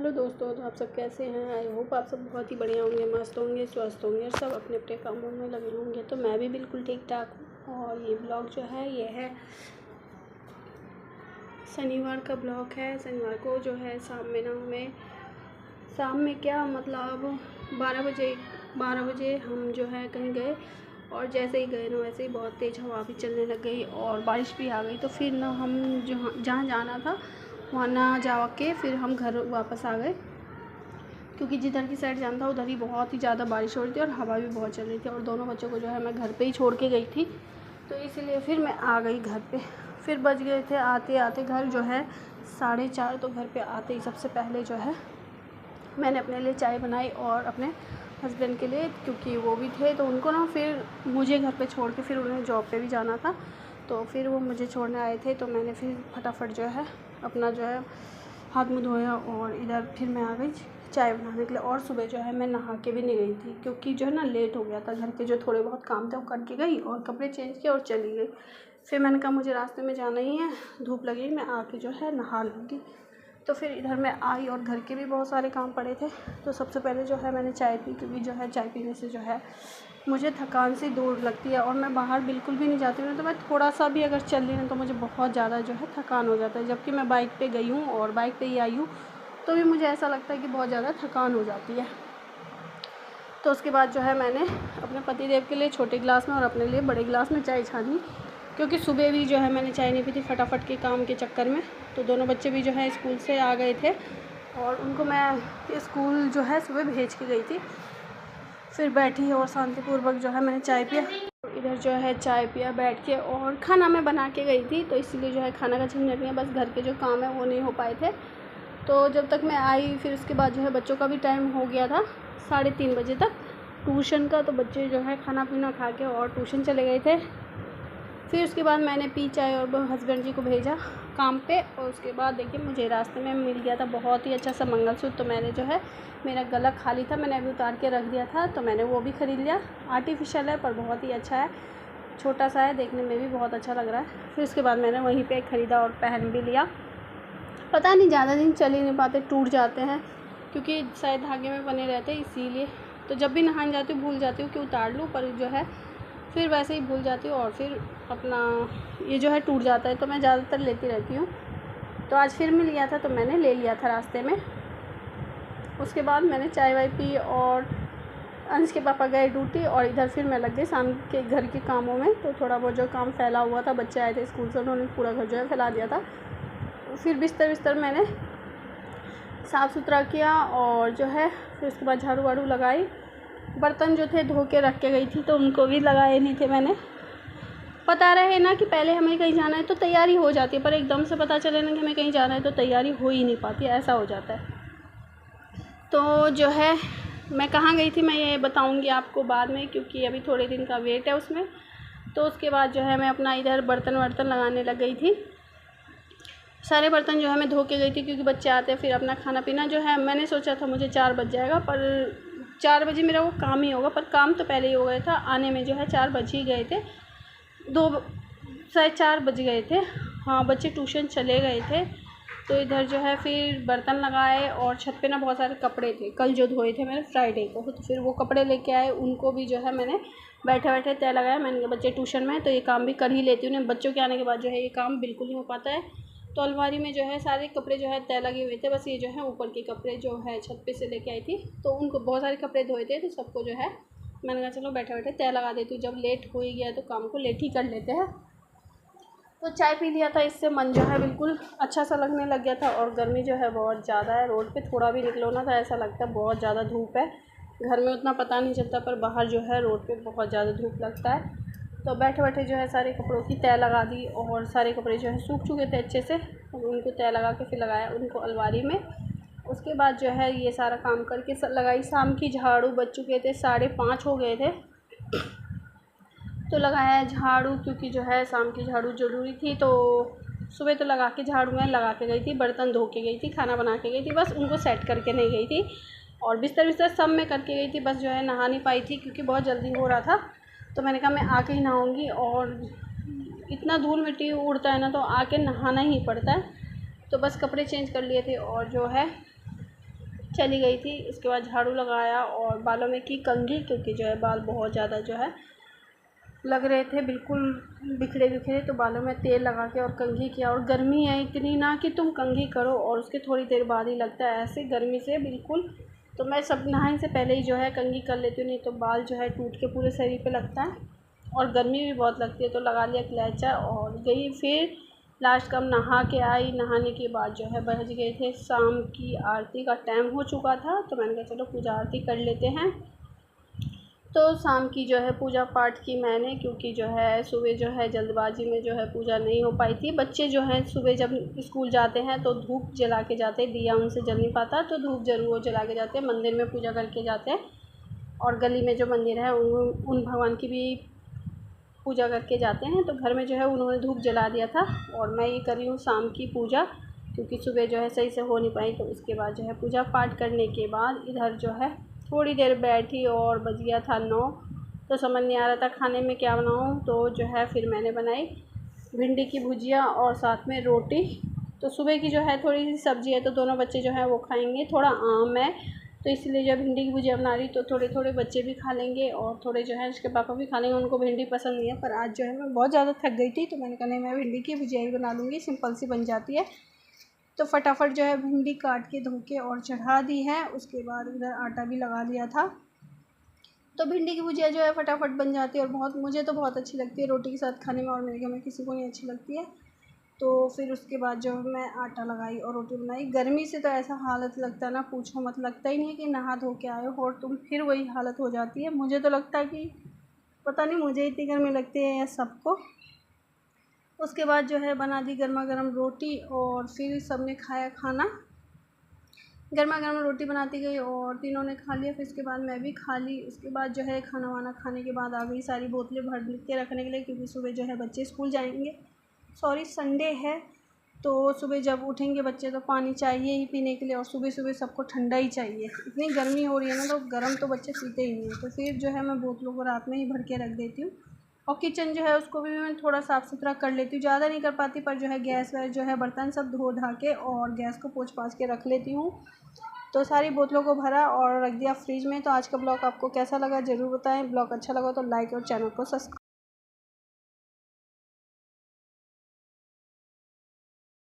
Hello दोस्तों, तो आप सब कैसे हैं। आई होप आप सब बहुत ही बढ़िया होंगे, मस्त होंगे, स्वस्थ होंगे और सब अपने अपने कामों में लगे होंगे। तो मैं भी बिल्कुल ठीक ठाक हूँ। और ये ब्लॉग जो है ये है शनिवार का ब्लॉग है। शनिवार को जो है शाम में क्या मतलब 12 बजे हम जो है कहीं गए। और जैसे ही गए ना वैसे ही बहुत तेज़ हवा भी चलने लग गई और बारिश भी आ गई। तो फिर ना हम जहाँ जाना था वहाँ ना जा के फिर हम घर वापस आ गए, क्योंकि जिधर की साइड जाना था उधर ही बहुत ही ज़्यादा बारिश हो रही थी और हवा भी बहुत चल रही थी। और दोनों बच्चों को जो है मैं घर पे ही छोड़ के गई थी, तो इसीलिए फिर मैं आ गई घर पे। फिर बज गए थे आते आते घर जो है 4:30। तो घर पे आते ही सबसे पहले जो है मैंने अपने लिए चाय बनाई और अपने हस्बैंड के लिए, क्योंकि वो भी थे तो उनको ना फिर मुझे घर पे छोड़ के फिर उन्हें जॉब पे भी जाना था। तो फिर वो मुझे छोड़ने आए थे, तो मैंने फिर फटाफट जो है अपना जो है हाथ मुँह धोया और इधर फिर मैं आ गई चाय बनाने के लिए। और सुबह जो है मैं नहा के भी नहीं गई थी, क्योंकि जो है ना लेट हो गया था। घर के जो थोड़े बहुत काम थे वो करके गई और कपड़े चेंज किए और चली गई। फिर मैंने कहा मुझे रास्ते में जाना ही है, धूप लगेगी, मैं आके जो है नहा लूँगी। तो फिर इधर मैं आई और घर के भी बहुत सारे काम पड़े थे। तो सबसे पहले जो है मैंने चाय पी, क्योंकि जो है चाय पीने से जो है मुझे थकान सी दूर लगती है। और मैं बाहर बिल्कुल भी नहीं जाती हूँ, तो मैं थोड़ा सा भी अगर चल रही हूँ तो मुझे बहुत ज़्यादा जो है थकान हो जाता है। जबकि मैं बाइक पे गई हूँ और बाइक पे ही आई हूँ, तो भी मुझे ऐसा लगता है कि बहुत ज़्यादा थकान हो जाती है। तो उसके बाद जो है मैंने अपने पतिदेव के लिए छोटे गिलास में और अपने लिए बड़े गिलास में चाय छानी, क्योंकि सुबह भी जो है मैंने चाय नहीं पी थी फटाफट के काम के चक्कर में। तो दोनों बच्चे भी जो है स्कूल से आ गए थे और उनको मैं स्कूल जो है सुबह भेज के गई थी। फिर बैठी और शांतिपूर्वक जो है मैंने चाय पिया। इधर जो है चाय पिया बैठ के, और खाना मैं बना के गई थी तो इसीलिए जो है खाना का झंझट नहीं है, बस घर के जो काम है वो नहीं हो पाए थे। तो जब तक मैं आई फिर उसके बाद जो है बच्चों का भी टाइम हो गया था 3:30 बजे तक ट्यूशन का। तो बच्चे जो है खाना पीना खा के और ट्यूशन चले गए थे। फिर उसके बाद मैंने पी चाय और हस्बैंड जी को भेजा काम पे। और उसके बाद देखिए मुझे रास्ते में मिल गया था बहुत ही अच्छा सा मंगलसूत्र। तो मैंने जो है मेरा गला खाली था, मैंने अभी उतार के रख दिया था, तो मैंने वो भी ख़रीद लिया। आर्टिफिशियल है पर बहुत ही अच्छा है, छोटा सा है, देखने में भी बहुत अच्छा लग रहा है। फिर उसके बाद मैंने वहीं पे ख़रीदा और पहन भी लिया। पता नहीं ज़्यादा दिन चल ही नहीं पाते, टूट जाते हैं, क्योंकि शायद धागे में बने रहते हैं इसीलिए। तो जब भी नहाने जाती हूँ भूल जाती हूँ कि उतार लूँ, पर जो है फिर वैसे ही भूल जाती हूँ और फिर अपना ये जो है टूट जाता है। तो मैं ज़्यादातर लेती रहती हूँ। तो आज फिर मिल गया था तो मैंने ले लिया था रास्ते में। उसके बाद मैंने चाय वाय पी और अंश के पापा गए ड्यूटी और इधर फिर मैं लग गई शाम के घर के कामों में। तो थोड़ा बहुत जो काम फैला हुआ था, बच्चे आए थे स्कूल से, उन्होंने पूरा घर जो है फैला दिया था। फिर बिस्तर मैंने साफ़ सुथरा किया और जो है फिर उसके बाद झाड़ू वाड़ू लगाई। बर्तन जो थे धो के रख के गई थी तो उनको भी लगाए नहीं थे मैंने। पता रहे ना कि पहले हमें कहीं जाना है तो तैयारी हो जाती है, पर एकदम से पता चले ना कि हमें कहीं जाना है तो तैयारी हो ही नहीं पाती, ऐसा हो जाता है। तो जो है मैं कहाँ गई थी मैं ये बताऊंगी आपको बाद में, क्योंकि अभी थोड़े दिन का वेट है उसमें। तो उसके बाद जो है मैं अपना इधर बर्तन वर्तन लगाने लग गई थी। सारे बर्तन जो है मैं धो के गई थी, क्योंकि बच्चे आते हैं फिर अपना खाना पीना जो है। मैंने सोचा था मुझे 4 बज जाएगा, पर 4 बजे मेरा वो काम ही होगा, पर काम तो पहले ही हो गया था। आने में जो है 4 बज ही गए थे, 4:30 बज गए थे। हाँ, बच्चे ट्यूशन चले गए थे। तो इधर जो है फिर बर्तन लगाए और छत पे ना बहुत सारे कपड़े थे कल जो धोए थे मैंने फ्राइडे को। तो फिर वो कपड़े लेके आए, उनको भी जो है मैंने बैठे बैठे तय लगाया। मैंने कहा बच्चे ट्यूशन में तो ये काम भी कर ही लेती हूँ, बच्चों के आने के बाद जो है ये काम बिल्कुल नहीं हो पाता है। तो अलमारी में जो है सारे कपड़े जो है तय लगे हुए थे, बस ये जो है ऊपर के कपड़े जो है छत पे से लेके आई थी। तो उनको बहुत सारे कपड़े धोए थे तो सबको जो है मैंने कहा चलो बैठे बैठे तय लगा देती हूँ, जब लेट हो ही गया तो काम को लेट ही कर लेते हैं। तो चाय पी लिया था, इससे मन जो है बिल्कुल अच्छा सा लगने लग गया था। और गर्मी जो है बहुत ज़्यादा है, रोड पे थोड़ा भी निकलो ना तो ऐसा लगता है बहुत ज़्यादा धूप है। घर में उतना पता नहीं चलता, पर बाहर जो है रोड पे बहुत ज़्यादा धूप लगता है। तो बैठे बैठे जो है सारे कपड़ों की तय लगा दी और सारे कपड़े जो है सूख चुके थे अच्छे से, उनको तय लगा के फिर लगाया उनको अलमारी में। उसके बाद जो है ये सारा काम करके लगाई शाम की झाड़ू। बज चुके थे 5:30 हो गए थे, तो लगाया झाड़ू, क्योंकि जो है शाम की झाड़ू ज़रूरी थी। तो सुबह तो लगा के झाड़ू मैं लगा के गई थी, बर्तन धो के गई थी, खाना बना के गई थी, बस उनको सेट करके नहीं गई थी। और बिस्तर सब मैं करके गई थी, बस जो है नहा नहीं पाई थी क्योंकि बहुत जल्दी हो रहा था। तो मैंने कहा मैं आके ही नहाऊँगी, और इतना धूल मिट्टी उड़ता है ना तो आके नहाना ही पड़ता है। तो बस कपड़े चेंज कर लिए थे और जो है चली गई थी। उसके बाद झाड़ू लगाया और बालों में की कंघी, क्योंकि जो है बाल बहुत ज़्यादा जो है लग रहे थे बिल्कुल बिखरे बिखरे, तो बालों में तेल लगा के और कंघी किया। और गर्मी है इतनी ना कि तुम कंघी करो और उसके थोड़ी देर बाद ही लगता है ऐसे गर्मी से बिल्कुल। तो मैं सब नहाने से पहले ही जो है कंघी कर लेती हूँ, नहीं तो बाल जो है टूट के पूरे शरीर पे लगता है और गर्मी भी बहुत लगती है। तो लगा लिया क्लेचर और गई। फिर लास्ट का नहा के आई। नहाने के बाद जो है बज गए थे शाम की आरती का टाइम हो चुका था, तो मैंने कहा चलो पूजा आरती कर लेते हैं। तो शाम की जो है पूजा पाठ की मैंने, क्योंकि जो है सुबह जो है जल्दबाजी में जो है पूजा नहीं हो पाई थी। बच्चे जो हैं सुबह जब स्कूल जाते हैं तो धूप जला के जाते हैं, दिया उनसे जल नहीं पाता, तो धूप ज़रूर वो जला के जाते हैं, मंदिर में पूजा करके जाते हैं। और गली में जो मंदिर है उन भगवान की भी पूजा करके जाते हैं। तो घर में जो है उन्होंने धूप जला दिया था और मैं ये कर रही हूँ शाम की पूजा, क्योंकि सुबह जो है सही से हो नहीं पाई। तो उसके बाद जो है पूजा पाठ करने के बाद इधर जो है थोड़ी देर बैठी और बज गया था 9। तो समझ नहीं आ रहा था खाने में क्या बनाऊँ, तो जो है फिर मैंने बनाई भिंडी की भुजिया और साथ में रोटी। तो सुबह की जो है थोड़ी सी सब्ज़ी है, तो दोनों बच्चे जो है वो खाएंगे। थोड़ा आम है तो इसलिए जो भिंडी की भुजिया बना रही, तो थोड़े थोड़े बच्चे भी खा लेंगे और थोड़े जो है उसके पापा भी खा लेंगे। उनको भिंडी पसंद नहीं है, पर आज जो है मैं बहुत ज़्यादा थक गई थी, तो मैंने कहा नहीं मैं भिंडी की भुजिया ही बना लूँगी, सिंपल सी बन जाती है। तो फटाफट जो है भिंडी काट के धो के और चढ़ा दी है। उसके बाद उधर आटा भी लगा लिया था। तो भिंडी की भुजिया जो है फटाफट बन जाती है और बहुत मुझे तो बहुत अच्छी लगती है रोटी के साथ खाने में, और मेरे घर में किसी को नहीं अच्छी लगती है। तो फिर उसके बाद जो मैं आटा लगाई और रोटी बनाई। गर्मी से तो ऐसा हालत लगता है ना पूछो मत, लगता ही नहीं है कि नहा धो के आए हो और तुम फिर वही हालत हो जाती है। मुझे तो लगता है कि पता नहीं मुझे इतनी गर्मी लगती है या सबको। उसके बाद जो है बना दी गर्मा गर्म रोटी और फिर सब ने खाया खाना। गर्मा गर्म रोटी बनाती गई और तीनों ने खा लिया। फिर इसके बाद मैं भी खा ली। उसके बाद जो है खाना वाना खाने के बाद आ गई सारी बोतलें भर के रखने के लिए, क्योंकि सुबह जो है बच्चे स्कूल जाएंगे। सॉरी संडे है, तो सुबह जब उठेंगे बच्चे तो पानी चाहिए ही पीने के लिए, और सुबह सुबह सबको ठंडा ही चाहिए। इतनी गर्मी हो रही है ना, तो गर्म तो बच्चे पीते ही नहीं हैं। तो फिर जो है मैं बोतलों को रात में ही भर के रख देती हूँ। और किचन जो है उसको भी मैं थोड़ा साफ़ सुथरा कर लेती हूँ, ज़्यादा नहीं कर पाती, पर जो है गैस वैस जो है बर्तन सब धो धा के और गैस को पोंछ पाछ के रख लेती हूँ। तो सारी बोतलों को भरा और रख दिया फ्रिज में। तो आज का ब्लॉग आपको कैसा लगा ज़रूर बताएं। ब्लॉग अच्छा लगा तो लाइक और चैनल को सब्सक्राइब